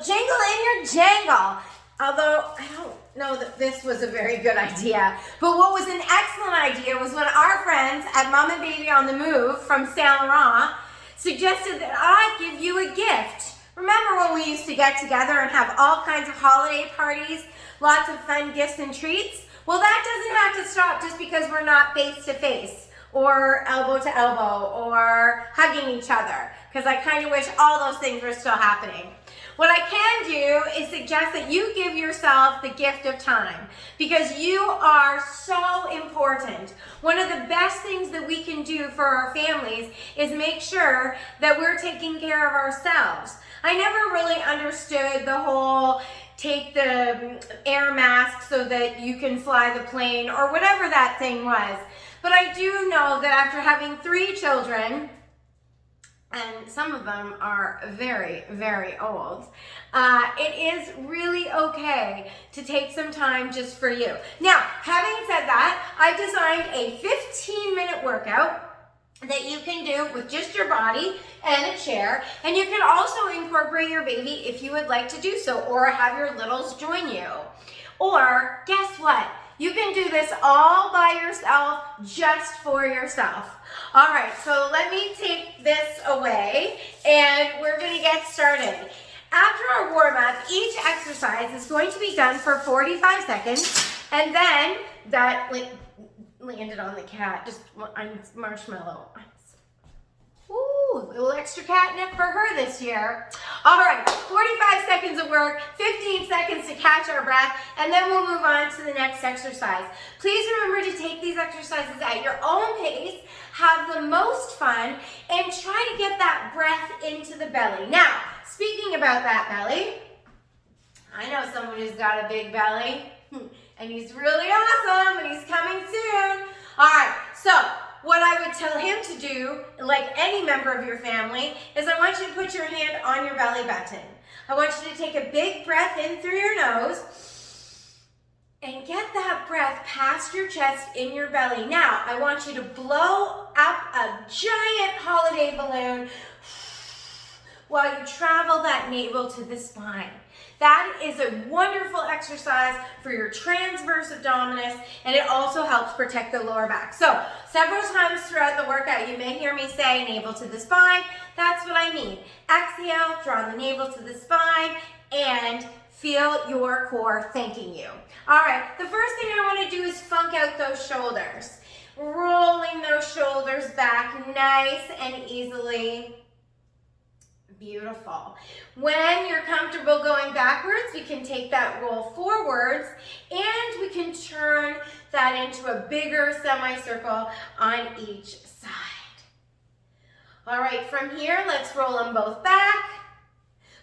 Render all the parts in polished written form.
jingle in your jangle. Although I don't know that this was a very good idea, but what was an excellent idea was when our friends at Mom and Baby on the Move from Saint Laurent suggested that I give you a gift. Remember when we used to get together and have all kinds of holiday parties, lots of fun gifts and treats? Well, that doesn't have to stop just because we're not face to face or elbow to elbow or hugging each other, because I kind of wish all those things were still happening. What I can do is suggest that you give yourself the gift of time, because you are so important. One of the best things that we can do for our families is make sure that we're taking care of ourselves. I never really understood the whole take the air mask so that you can fly the plane or whatever that thing was. But I do know that after having 3 children, and some of them are very, very old, it is really okay to take some time just for you. Now, having said that, I designed a 15-minute workout that you can do with just your body and a chair, and you can also incorporate your baby if you would like to do so, or have your littles join you. Or, guess what? You can do this all by yourself, just for yourself. All right, so let me take this away and we're gonna get started. After our warm up, each exercise is going to be done for 45 seconds, and then that landed on the cat, just on marshmallow. Ooh, a little extra catnip for her this year. All right, 45 seconds of work, 15 seconds to catch our breath, and then we'll move on to the next exercise. Please remember to take these exercises at your own pace, have the most fun, and try to get that breath into the belly. Now, speaking about that belly, I know someone who's got a big belly, and he's really awesome, and he's coming soon. All right, so what I would tell him to do, like any member of your family, is I want you to put your hand on your belly button. I want you to take a big breath in through your nose and get that breath past your chest in your belly. Now, I want you to blow up a giant holiday balloon while you travel that navel to the spine. That is a wonderful exercise for your transverse abdominis, and it also helps protect the lower back. So, several times throughout the workout, you may hear me say navel to the spine. That's what I mean. Exhale, draw the navel to the spine, and feel your core thanking you. All right, the first thing I want to do is funk out those shoulders. Rolling those shoulders back nice and easily. Beautiful. When you're comfortable going backwards, we can take that roll forwards, and we can turn that into a bigger semicircle on each side. All right, from here, let's roll them both back.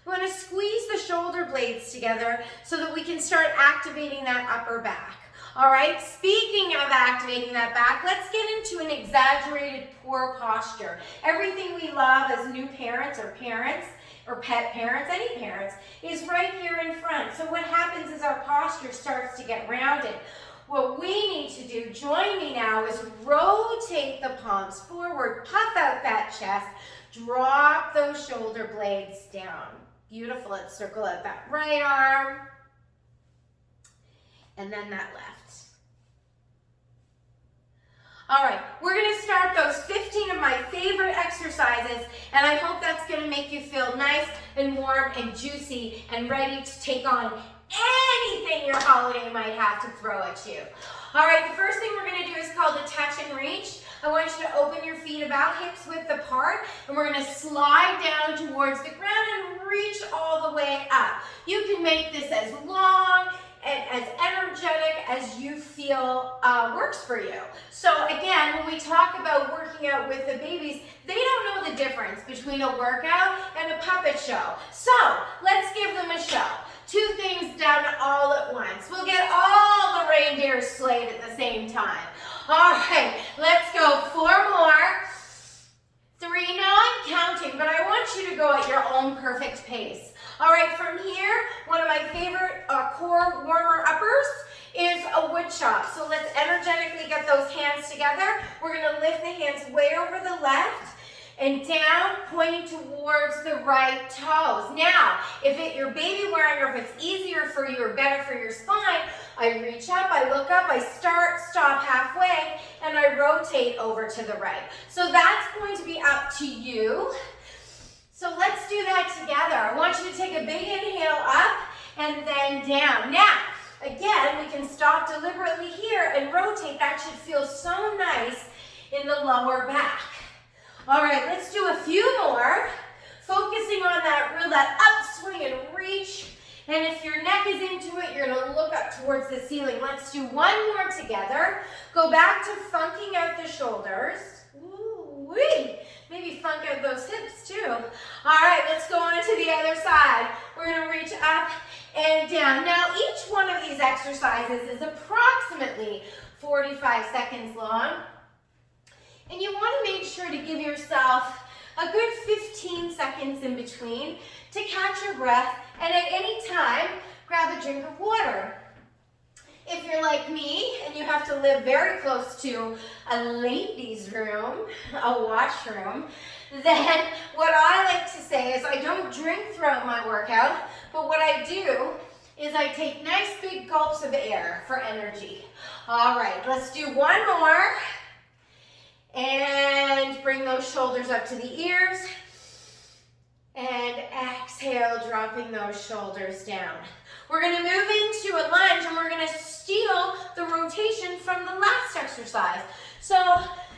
We want to squeeze the shoulder blades together so that we can start activating that upper back. All right, speaking of activating that back, let's get into an exaggerated poor posture. Everything we love as new parents or pet parents, any parents, is right here in front. So what happens is our posture starts to get rounded. What we need to do, join me now, is rotate the palms forward, puff out that chest, drop those shoulder blades down. Beautiful. Let's circle out that right arm, and then that left. All right, we're gonna start those 15 of my favorite exercises, and I hope that's gonna make you feel nice and warm and juicy and ready to take on anything your holiday might have to throw at you. All right, the first thing we're gonna do is called a touch and reach. I want you to open your feet about hips width apart, and we're gonna slide down towards the ground and reach all the way up. You can make this as long and as energetic as you feel works for you. So again, when we talk about working out with the babies, they don't know the difference between a workout and a puppet show. So let's give them a show. 2 things done all at once. We'll get all the reindeers slayed at the same time. All right, let's go 4 more. 3, now I'm counting, but I want you to go at your own perfect pace. All right, from here, one of my favorite core warmer uppers is a wood chop. So let's energetically get those hands together. We're gonna lift the hands way over the left, and down, pointing towards the right toes. Now, if your baby wearing, or if it's easier for you or better for your spine, I reach up, I look up, I start, stop halfway, and I rotate over to the right. So that's going to be up to you. So let's do that together. I want you to take a big inhale up and then down. Now, again, we can stop deliberately here and rotate. That should feel so nice in the lower back. All right, let's do a few more, focusing on that upswing and reach. And if your neck is into it, you're gonna look up towards the ceiling. Let's do one more together. Go back to funking out the shoulders. Ooh-wee. Maybe funk out those hips too. All right, let's go on to the other side. We're gonna reach up and down. Now, each one of these exercises is approximately 45 seconds long. And you want to make sure to give yourself a good 15 seconds in between to catch your breath, and at any time, grab a drink of water. If you're like me and you have to live very close to a ladies' room, a washroom, then what I like to say is I don't drink throughout my workout, but what I do is I take nice big gulps of air for energy. All right, let's do one more. And bring those shoulders up to the ears. And exhale, dropping those shoulders down. We're going to move into a lunge, and we're going to steal the rotation from the last exercise. So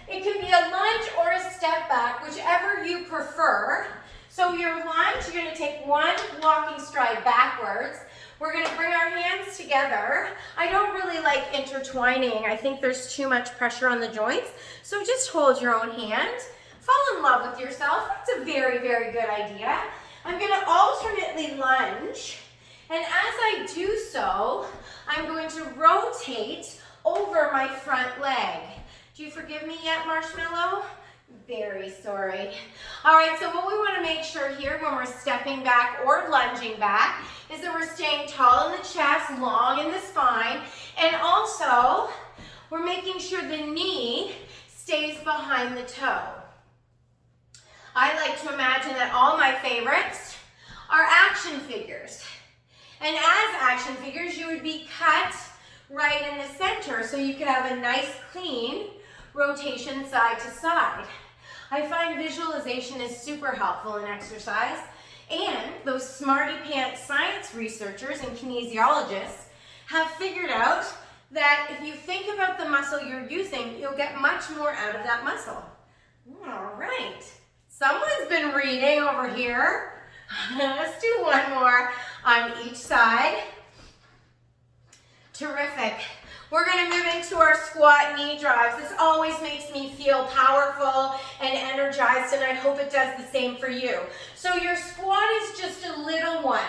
it can be a lunge or a step back, whichever you prefer. So your lunge, you're going to take one walking stride backwards. We're going to bring our hands together. I don't really like intertwining. I think there's too much pressure on the joints. So just hold your own hand. Fall in love with yourself. That's a very, very good idea. I'm going to alternately lunge. And as I do so, I'm going to rotate over my front leg. Do you forgive me yet, Marshmallow? Very sorry. All right, so what we want to make sure here when we're stepping back or lunging back is that we're staying tall in the chest, long in the spine, and also we're making sure the knee stays behind the toe. I like to imagine that all my favorites are action figures. And as action figures, you would be cut right in the center so you could have a nice clean rotation side to side. I find visualization is super helpful in exercise, and those smarty pants science researchers and kinesiologists have figured out that if you think about the muscle you're using, you'll get much more out of that muscle. All right, someone's been reading over here. Let's do one more on each side. Terrific. We're going to move into our squat knee drives. This always makes me feel powerful and energized, and I hope it does the same for you. So your squat is just a little one.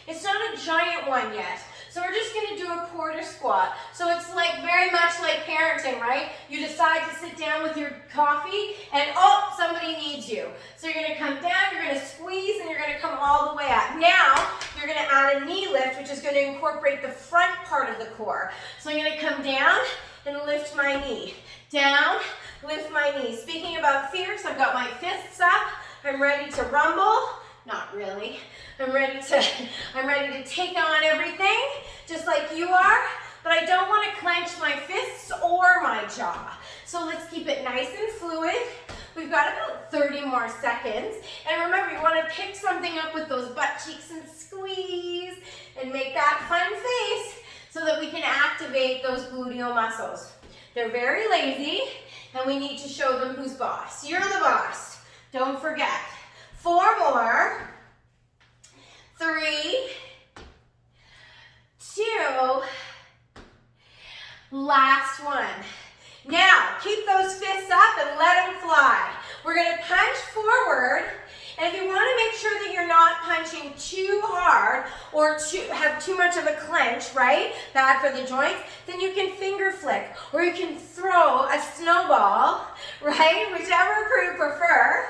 It's not a giant one yet. So we're just going to do a quarter squat. So it's like very much like parenting, right? You decide to sit down with your coffee and oh, somebody needs you. So you're going to come down, you're going to squeeze, and you're going to come all the way up. Now, you're going to add a knee lift, which is going to incorporate the front part of the core. So I'm going to come down and lift my knee. Down, lift my knee. Speaking about fierce, I've got my fists up. I'm ready to rumble. Not really. I'm ready to take on everything, just like you are, but I don't want to clench my fists or my jaw. So let's keep it nice and fluid. We've got about 30 more seconds. And remember, you want to pick something up with those butt cheeks and squeeze and make that fun face so that we can activate those gluteal muscles. They're very lazy, and we need to show them who's boss. You're the boss. Don't forget. 4 more. 3, 2, last one. Now, keep those fists up and let them fly. We're going to punch forward, and if you want to make sure that you're not punching too hard or have too much of a clench, right, bad for the joints, then you can finger flick, or you can throw a snowball, right, whichever you prefer.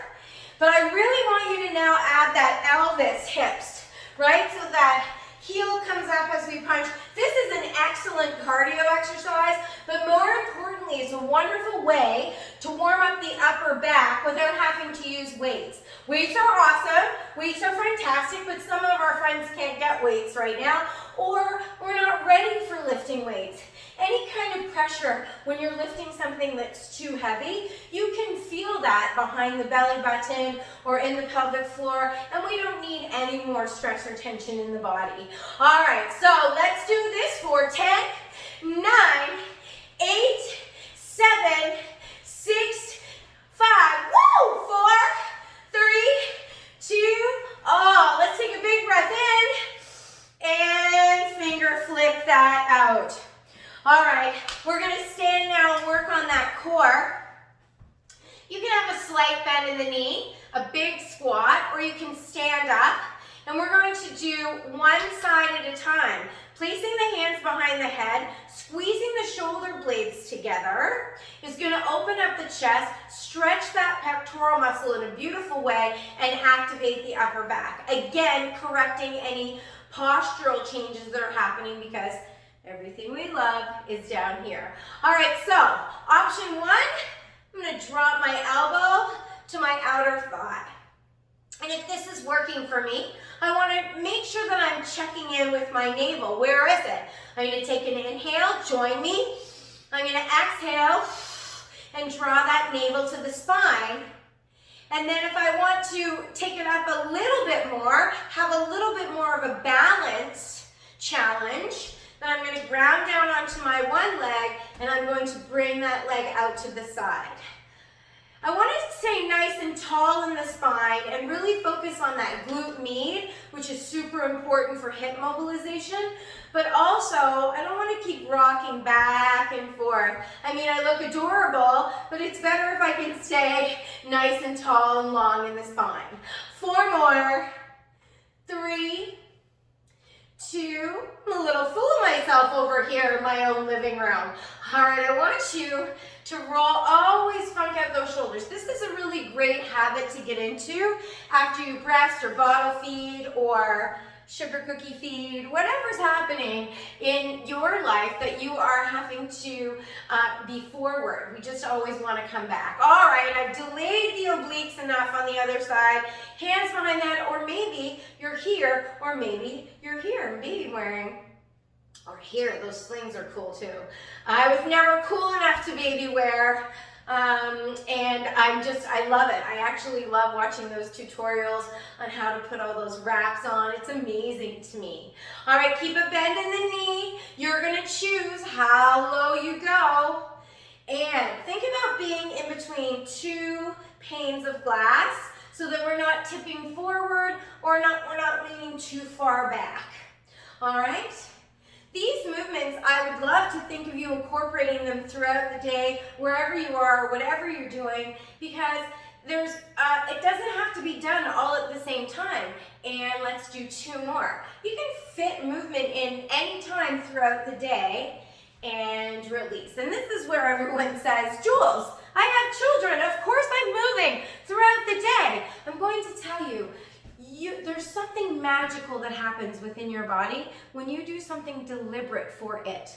But I really want you to now add that Elvis hips, right? So that heel comes up as we punch. This is an excellent cardio exercise, but more importantly, it's a wonderful way to warm up the upper back without having to use weights. Weights are awesome, weights are fantastic, but some of our friends can't get weights right now, or we're not ready for lifting weights. Any kind of pressure when you're lifting something that's too heavy, you can feel that behind the belly button or in the pelvic floor, and we don't need any more stress or tension in the body. All right, so let's do this for 10, 9, 8, 7, 6, 5, woo, 4, 3, 2, oh, let's take a big breath in and finger flip that out. All right, we're gonna stand now and work on that core. You can have a slight bend in the knee, a big squat, or you can stand up. And we're going to do one side at a time. Placing the hands behind the head, squeezing the shoulder blades together is gonna open up the chest, stretch that pectoral muscle in a beautiful way, and activate the upper back. Again, correcting any postural changes that are happening because everything we love is down here. All right, so option one, I'm gonna drop my elbow to my outer thigh. And if this is working for me, I wanna make sure that I'm checking in with my navel. Where is it? I'm gonna take an inhale, join me. I'm gonna exhale and draw that navel to the spine. And then if I want to take it up a little bit more, have a little bit more of a balance challenge, then I'm going to ground down onto my one leg and I'm going to bring that leg out to the side. I want to stay nice and tall in the spine and really focus on that glute med, which is super important for hip mobilization, but also I don't want to keep rocking back and forth. I mean, I look adorable, but it's better if I can stay nice and tall and long in the spine. 4 more, 3, 2, I'm a little full of myself over here in my own living room. All right, I want you to roll, always funk out those shoulders. This is a really great habit to get into after you breast or bottle feed or sugar cookie feed, whatever's happening in your life that you are having to be forward. We just always want to come back. All right, I've delayed the obliques enough on the other side. Hands behind that, or maybe you're here, or maybe you're here. Baby wearing, or here, those slings are cool too. I was never cool enough to baby wear. And I love it. I actually love watching those tutorials on how to put all those wraps on. It's amazing to me. All right, keep a bend in the knee. You're gonna choose how low you go. And think about being in between 2 panes of glass so that we're not tipping forward or we're not leaning too far back. All right? These movements, I would love to think of you incorporating them throughout the day, wherever you are, whatever you're doing, because it doesn't have to be done all at the same time. And let's do 2 more. You can fit movement in any time throughout the day and release. And this is where everyone says, Jules, I have children, of course I'm moving throughout the day. I'm going to tell you, there's something magical that happens within your body when you do something deliberate for it.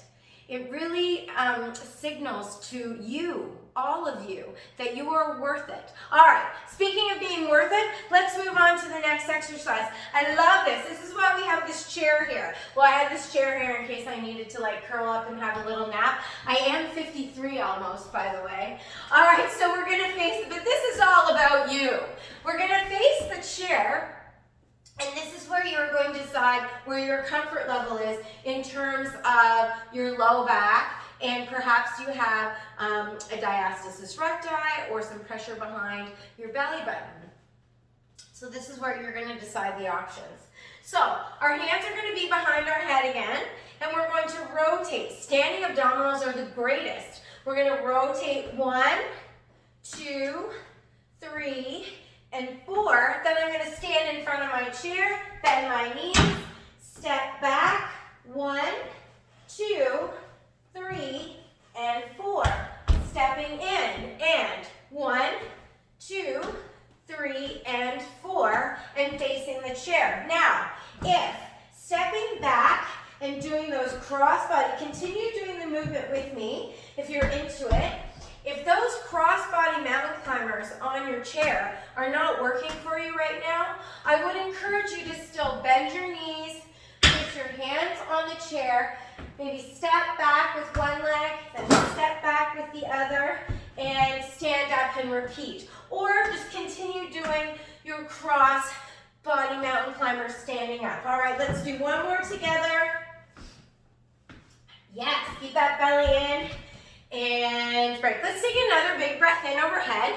It really signals to you, all of you, that you are worth it. All right, speaking of being worth it, let's move on to the next exercise. I love this. This is why we have this chair here. Well, I have this chair here in case I needed to like curl up and have a little nap. I am 53 almost, by the way. All right, so we're gonna face, but this is all about you. We're gonna face the chair. And this is where you're going to decide where your comfort level is in terms of your low back, and perhaps you have a diastasis recti or some pressure behind your belly button. So this is where you're going to decide the options. So our hands are going to be behind our head again, and we're going to rotate. Standing abdominals are the greatest. We're going to rotate 1, 2, 3, and 4, then I'm going to stand in front of my chair, bend my knees, step back, 1, 2, 3, and 4. Stepping in, and 1, 2, 3, and 4, and facing the chair. Now, if stepping back and doing those crossbody, continue doing the movement with me if you're into it. on your chair are not working for you right now, I would encourage you to still bend your knees, place your hands on the chair, maybe step back with one leg, then step back with the other, and stand up and repeat. Or just continue doing your cross body mountain climber standing up. All right, let's do one more together. Yes, keep that belly in and break. Let's take another big breath in overhead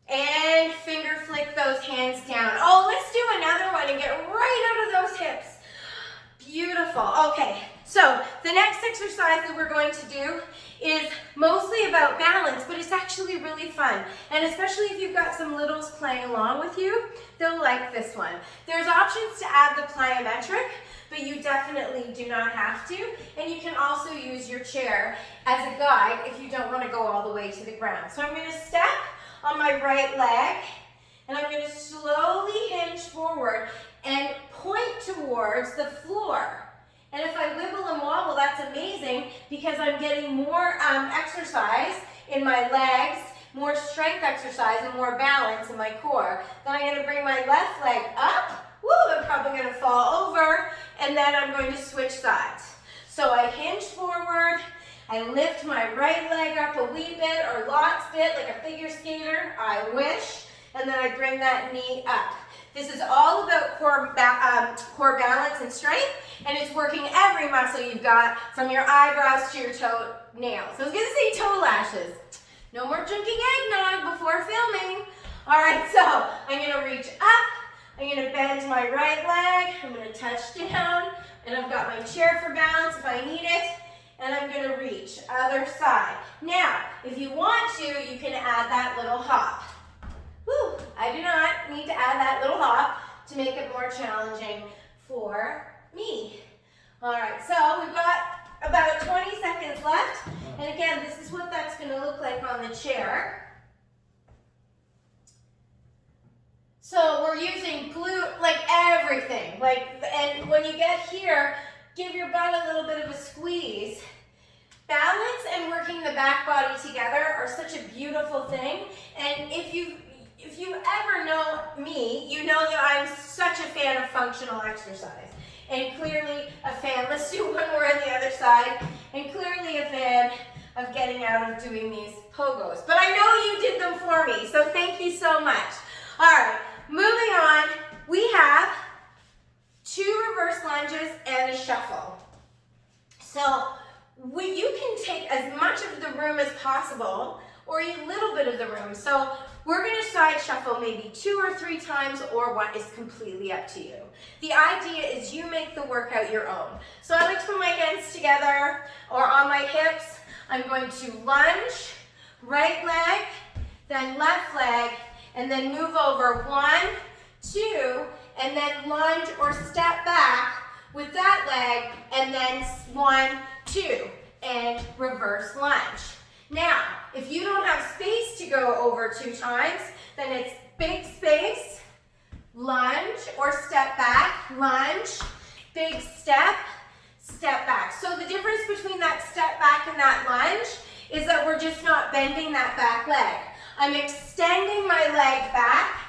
and finger flick those hands down. Oh, let's do another one and get right out of those hips. Beautiful. Okay, so the next exercise that we're going to do is mostly about balance, but it's actually really fun. And especially if you've got some littles playing along with you, they'll like this one. There's options to add the plyometric, but you definitely do not have to. And you can also use your chair as a guide if you don't want to go all the way to the ground. So I'm going to step on my right leg, and I'm going to slowly hinge forward and point towards the floor. And if I wiggle and wobble, that's amazing because I'm getting more exercise in my legs, more strength exercise, and more balance in my core. Then I'm going to bring my left leg up. Woo, I'm probably going to fall over, and then I'm going to switch sides. So I hinge forward, I lift my right leg up a wee bit or lots bit like a figure skater, I wish, and then I bring that knee up. This is all about core balance and strength, and it's working every muscle you've got from your eyebrows to your toe nails. I was going to say toe lashes. No more drinking eggnog before filming. All right, so I'm going to reach up. I'm going to bend my right leg. I'm going to touch down, and I've got my chair for balance if I need it, and I'm going to reach other side. Now, if you want to, you can add that little hop. Whew, I do not need to add that little hop to make it more challenging for me. All right, so we've got about 20 seconds left. And again, this is what that's going to look like on the chair. So we're using glute, like everything. And when you get here, give your butt a little bit of a squeeze. Balance and working the back body together are such a beautiful thing. And if you ever know me, you know that I'm such a fan of functional exercise. And clearly a fan, let's do one more on the other side, and clearly a fan of getting out of doing these pogos. But I know you did them for me, so thank you so much. All right, moving on, we have 2 reverse lunges and a shuffle. So you can take as much of the room as possible, or a little bit of the room. So we're going to side shuffle maybe 2 or 3 times, or what is completely up to you. The idea is you make the workout your own. So I like to put my hands together or on my hips. I'm going to lunge, right leg, then left leg, and then move over 1, 2, and then lunge or step back with that leg, and then 1, 2, and reverse lunge. Now, if you don't have space to go over 2 times, then it's big space, lunge or step back, lunge, big step, step back. So the difference between that step back and that lunge is that we're just not bending that back leg. I'm extending my leg back,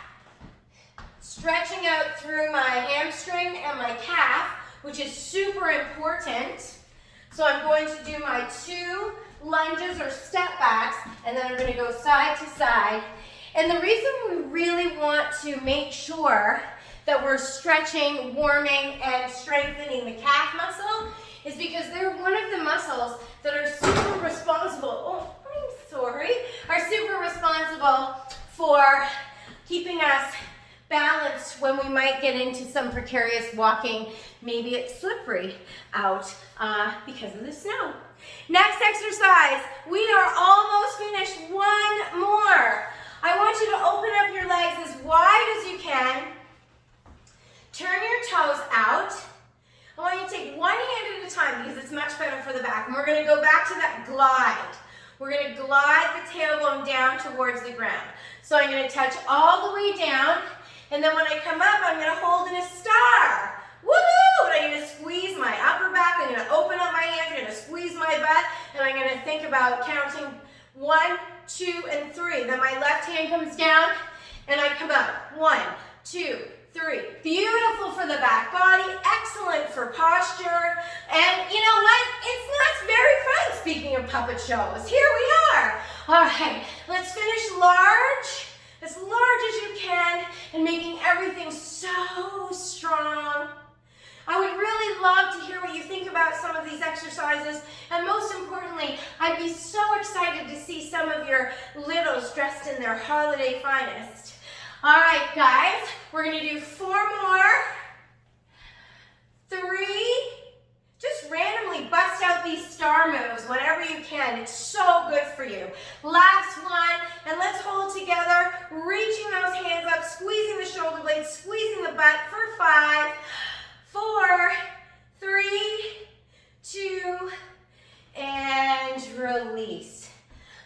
stretching out through my hamstring and my calf, which is super important. So I'm going to do my 2 lunges or step backs, and then I'm going to go side to side. And the reason we really want to make sure that we're stretching, warming, and strengthening the calf muscle is because they're one of the muscles that are super responsible, are super responsible for keeping us balanced when we might get into some precarious walking. Maybe it's slippery out because of the snow. Next exercise, we are almost finished. 1 more. I want you to open up your legs as wide as you can. Turn your toes out. I want you to take one hand at a time because it's much better for the back. And we're going to go back to that glide. We're going to glide the tailbone down towards the ground. So I'm going to touch all the way down. And then when I come up, I'm going to hold in a star. Woohoo! And I'm going to squeeze my upper back. I'm going to open up my hands. I'm going to squeeze my butt. And I'm going to think about counting 1, 2, and 3. Then my left hand comes down and I come up. 1, 2, 3. Beautiful for the back body. Excellent for posture. And you know what? It's not very fun, speaking of puppet shows. Here we are. All right, let's finish large, as large as you can, and making everything so strong. I would really love to hear what you think about some of these exercises, and most importantly, I'd be so excited to see some of your littles dressed in their holiday finest. All right, guys, we're gonna do 4 more, 3, just randomly bust out these star moves whenever you can. It's so good for you. Last one, and let's hold together, reaching those hands up, squeezing the shoulder blades, squeezing the butt for 5, 4, 3, 2, and release.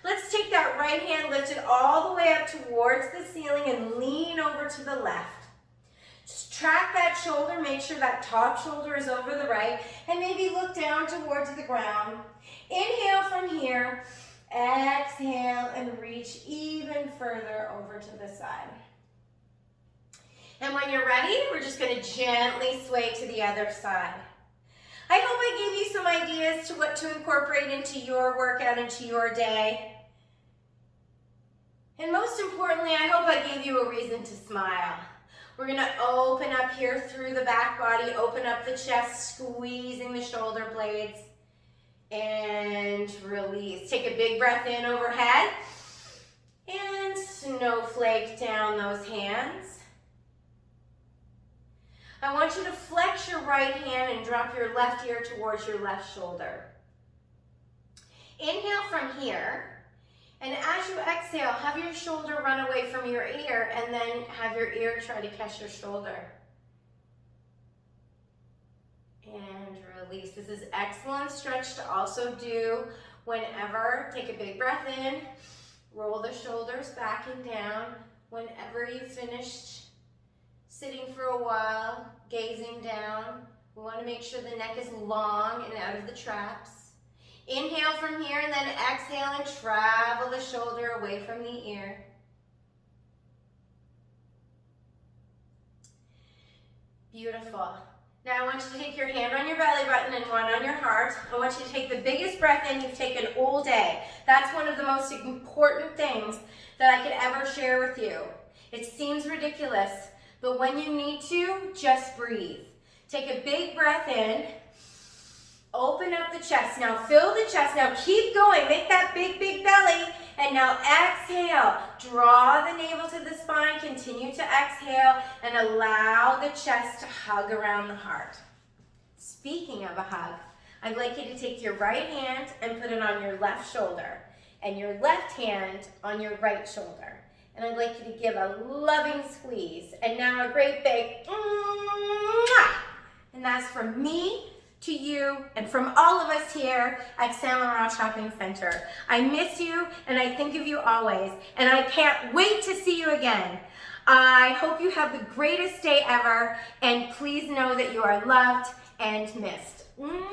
Let's take that right hand, lift it all the way up towards the ceiling and lean over to the left. Just track that shoulder, make sure that top shoulder is over the right, and maybe look down towards the ground. Inhale from here, exhale, and reach even further over to the side. And when you're ready, we're just going to gently sway to the other side. I hope I gave you some ideas to what to incorporate into your workout, into your day. And most importantly, I hope I gave you a reason to smile. We're going to open up here through the back body, open up the chest, squeezing the shoulder blades, and release. Take a big breath in overhead, and snowflake down those hands. I want you to flex your right hand and drop your left ear towards your left shoulder. Inhale from here. And as you exhale, have your shoulder run away from your ear and then have your ear try to catch your shoulder. And release. This is excellent stretch to also do whenever. Take a big breath in, roll the shoulders back and down. Whenever you've finished sitting for a while, gazing down, we want to make sure the neck is long and out of the traps. Inhale from here and then exhale and travel the shoulder away from the ear. Beautiful. Now I want you to take your hand on your belly button and one on your heart. I want you to take the biggest breath in you've taken all day. That's one of the most important things that I could ever share with you. It seems ridiculous, but when you need to, just breathe. Take a big breath in. Open up the chest. Now fill the chest. Now keep going. Make that big, big belly. And now exhale. Draw the navel to the spine. Continue to exhale and allow the chest to hug around the heart. Speaking of a hug, I'd like you to take your right hand and put it on your left shoulder and your left hand on your right shoulder. And I'd like you to give a loving squeeze. And now a great big mwah! And that's from me to you and from all of us here at Saint Laurent Shopping Center. I miss you and I think of you always, and I can't wait to see you again. I hope you have the greatest day ever, and please know that you are loved and missed. Mwah!